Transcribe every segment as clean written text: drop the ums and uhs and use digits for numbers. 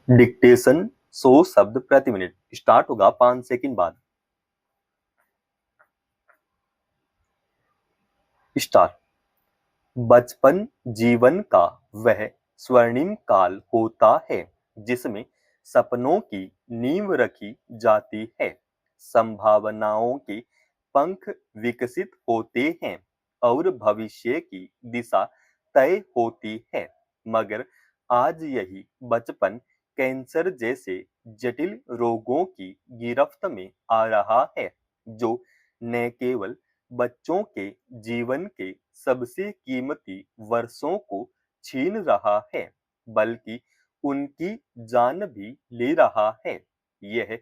Dictation 100 शब्द प्रति minute start होगा 5 सेकंड बाद। स्टार्ट। बचपन जीवन का वह स्वर्णिम काल होता है जिसमें सपनों की नींव रखी जाती है, संभावनाओं के पंख विकसित होते हैं और भविष्य की दिशा तय होती है। मगर आज यही बचपन कैंसर जैसे जटिल रोगों की गिरफ्त में आ रहा है, जो न केवल बच्चों के जीवन के सबसे कीमती वर्षों को छीन रहा है, बल्कि उनकी जान भी ले रहा है। यह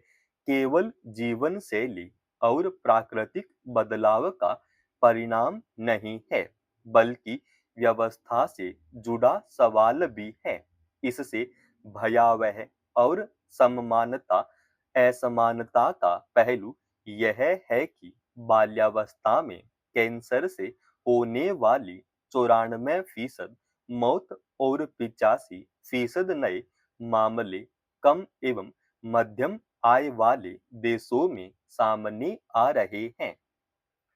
केवल जीवन शैली और प्राकृतिक बदलाव का परिणाम नहीं है, बल्कि व्यवस्था से जुड़ा सवाल भी है। इससे भयावह और समानता असमानता का पहलू यह है कि बाल्यावस्था में कैंसर से होने वाली 94% मौत और 85% नए मामले कम एवं मध्यम आय वाले देशों में सामने आ रहे हैं।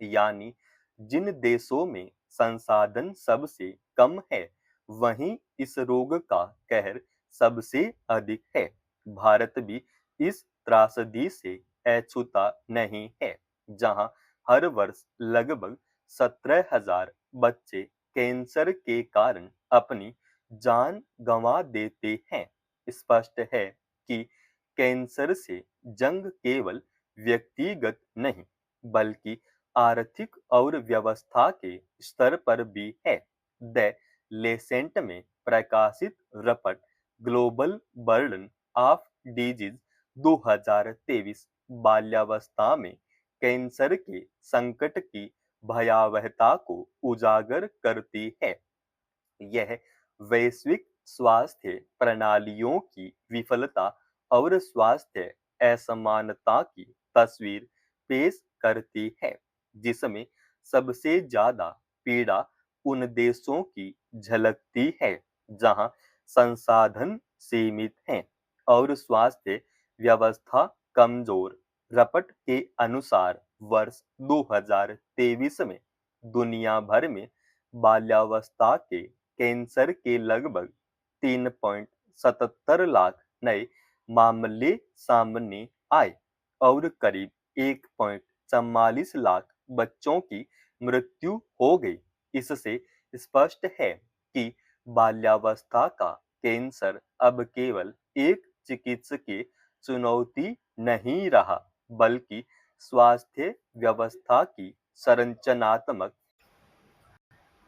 यानी जिन देशों में संसाधन सबसे कम है, वहीं इस रोग का कहर सबसे अधिक है। भारत भी इस त्रासदी से अछूता नहीं है, जहां हर वर्ष लगभग 17,000 बच्चे कैंसर के कारण अपनी जान गंवा देते हैं। स्पष्ट है कि कैंसर से जंग केवल व्यक्तिगत नहीं, बल्कि आर्थिक और व्यवस्था के स्तर पर भी है। द लेसेंट में प्रकाशित रपट ग्लोबल बर्डन ऑफ डिजीज 2023 बाल्यावस्था में कैंसर के संकट की भयावहता को उजागर करती है। यह वैश्विक स्वास्थ्य प्रणालियों की विफलता और स्वास्थ्य असमानता की तस्वीर पेश करती है, जिसमें सबसे ज्यादा पीड़ा उन देशों की झलकती है जहां संसाधन सीमित हैं और स्वास्थ्य व्यवस्था कमजोर। रपट के अनुसार वर्ष 2023 में दुनिया भर में बाल्यावस्था के कैंसर के लगभग 3.77 लाख नए मामले सामने आए और करीब 1.44 लाख बच्चों की मृत्यु हो गई। इससे स्पष्ट है कि बाल्यावस्था का कैंसर अब केवल एक चिकित्सकीय चुनौती नहीं रहा, बल्कि स्वास्थ्य व्यवस्था की संरचनात्मक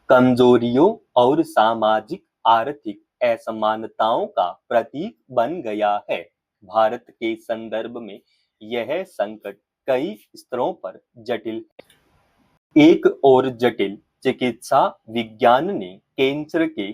कमजोरियों और सामाजिक आर्थिक असमानताओं का प्रतीक बन गया है। भारत के संदर्भ में यह संकट कई स्तरों पर जटिल है। एक और जटिल चिकित्सा विज्ञान ने कैंसर के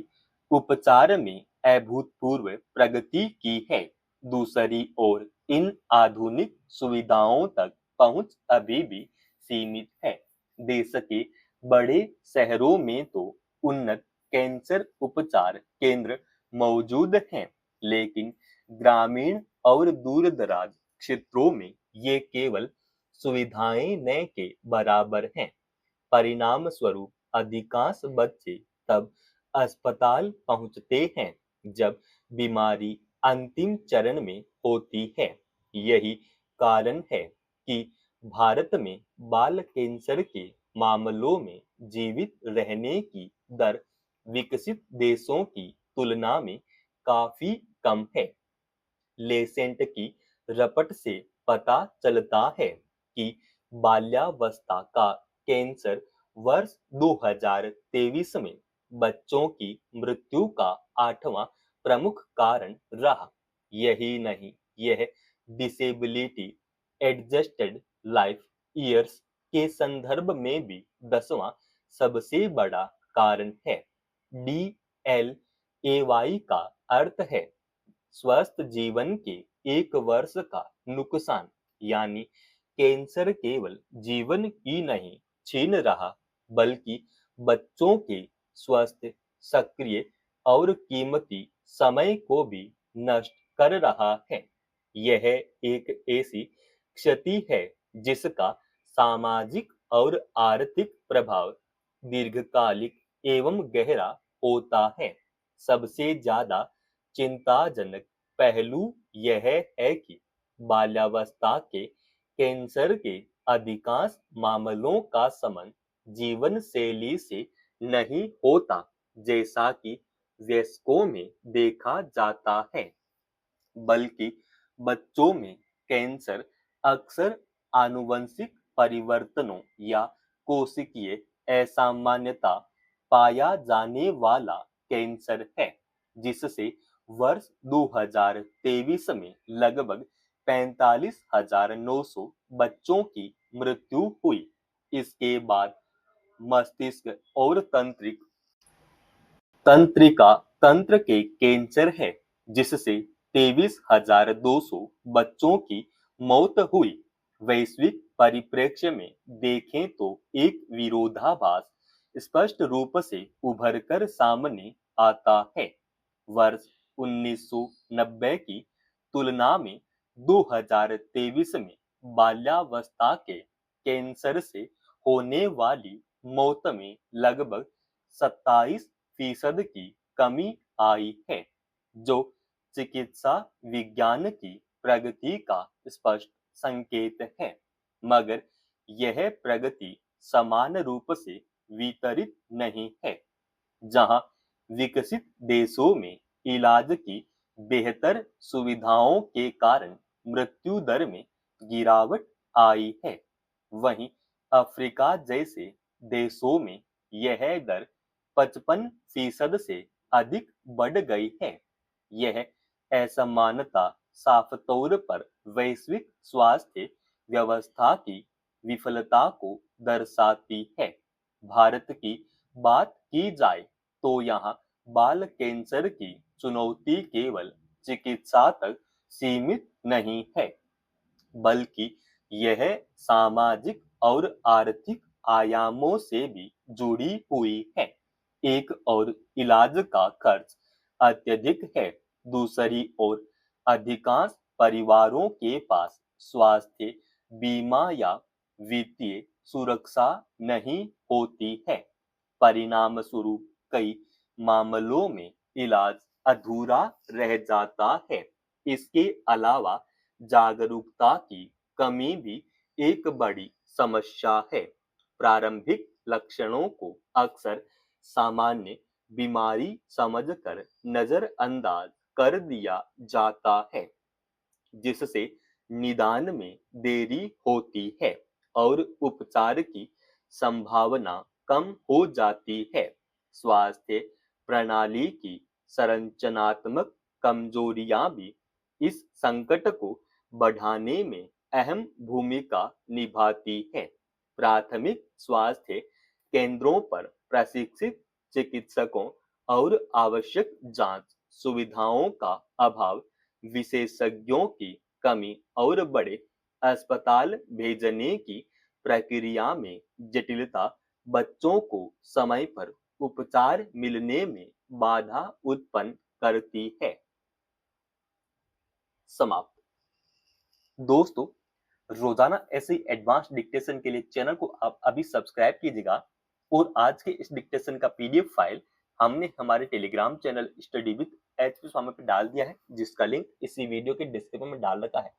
उपचार में अभूतपूर्व प्रगति की है। दूसरी ओर इन आधुनिक सुविधाओं तक पहुंच अभी भी सीमित है। देश के बड़े शहरों में तो उन्नत कैंसर उपचार केंद्र मौजूद हैं, लेकिन ग्रामीण और दूरदराज क्षेत्रों में ये केवल सुविधाएं न के बराबर हैं। परिणाम स्वरूप अधिकांश बच्चे तब अस्पताल पहुंचते हैं जब बीमारी अंतिम चरण में होती है। यही कारण है कि भारत में बाल कैंसर के मामलों में जीवित रहने की दर विकसित देशों की तुलना में काफी कम है। लेसेंट की रपट से पता चलता है कि बाल्यावस्था का कैंसर वर्ष 2023 में बच्चों की मृत्यु का 8वां प्रमुख कारण रहा। यही नहीं, यह डिसेबिलिटी एडजस्टेड लाइफ ईयर्स के संदर्भ में भी 10वां सबसे बड़ा कारण है। DLAY का अर्थ है स्वस्थ जीवन के 1 वर्ष का नुकसान। यानी कैंसर केवल जीवन ही नहीं छीन रहा, बल्कि बच्चों के स्वस्थ, सक्रिय और कीमती समय को भी नष्ट कर रहा है। यह एक ऐसी क्षति है जिसका सामाजिक और आर्थिक प्रभाव दीर्घकालिक एवं गहरा होता है। सबसे ज्यादा चिंताजनक पहलू यह है कि बाल्यावस्था के कैंसर के अधिकांश मामलों का संबंध जीवन शैली से नहीं होता, जैसा कि वयस्कों में देखा जाता है, बल्कि बच्चों में कैंसर अक्सर आनुवंशिक परिवर्तनों या कोशिकीय असामान्यता पाया जाने वाला कैंसर है, जिससे वर्ष 2023 में लगभग 45,900 बच्चों की मृत्यु हुई। इसके बाद मस्तिष्क और तंत्रिका तंत्र के कैंसर है, जिससे 23,200 बच्चों की मौत हुई। वैश्विक परिप्रेक्ष्य में देखें तो एक विरोधाभास स्पष्ट रूप से उभर कर सामने आता है। वर्ष 1990 की तुलना में 2023 में बाल्यावस्था के कैंसर से होने वाली मौत में लगभग 27% की कमी आई है, जो चिकित्सा विज्ञान की प्रगति का स्पष्ट संकेत है। मगर यह प्रगति समान रूप से वितरित नहीं है। जहां विकसित देशों में इलाज की बेहतर सुविधाओं के कारण मृत्यु दर में गिरावट आई है, वहीं अफ्रीका जैसे देशों में यह दर 55% से अधिक बढ़ गई है। यह असमानता साफ तौर पर वैश्विक स्वास्थ्य व्यवस्था की विफलता को दर्शाती है। भारत की बात की जाए तो यहाँ बाल कैंसर की चुनौती केवल चिकित्सा तक सीमित नहीं है, बल्कि यह सामाजिक और आर्थिक आयामों से भी जुड़ी हुई है। एक और इलाज का खर्च अत्यधिक है, दूसरी ओर अधिकांश परिवारों के पास स्वास्थ्य बीमा या वित्तीय सुरक्षा नहीं होती है। परिणाम स्वरूप कई मामलों में इलाज अधूरा रह जाता है। इसके अलावा जागरूकता की कमी भी एक बड़ी समस्या है। प्रारंभिक लक्षणों को अक्सर सामान्य बीमारी समझकर नजरअंदाज कर दिया जाता है, जिससे निदान में देरी होती है और उपचार की संभावना कम हो जाती है। स्वास्थ्य प्रणाली की संरचनात्मक कमजोरियां भी इस संकट को बढ़ाने में अहम भूमिका निभाती है। प्राथमिक स्वास्थ्य केंद्रों पर प्रशिक्षित चिकित्सकों और आवश्यक जांच सुविधाओं का अभाव, विशेषज्ञों की कमी और बड़े अस्पताल भेजने की प्रक्रिया में जटिलता बच्चों को समय पर उपचार मिलने में बाधा उत्पन्न करती है। समाप्त। दोस्तों, रोजाना ऐसे एडवांस डिक्टेशन के लिए चैनल को आप अभी सब्सक्राइब कीजिएगा और आज के इस डिक्टेशन का पीडीएफ फाइल हमने हमारे Telegram channel study with HP Swami पे डाल दिया है, जिसका लिंक इसी वीडियो के डिस्क्रिप्शन में डाल रखा है।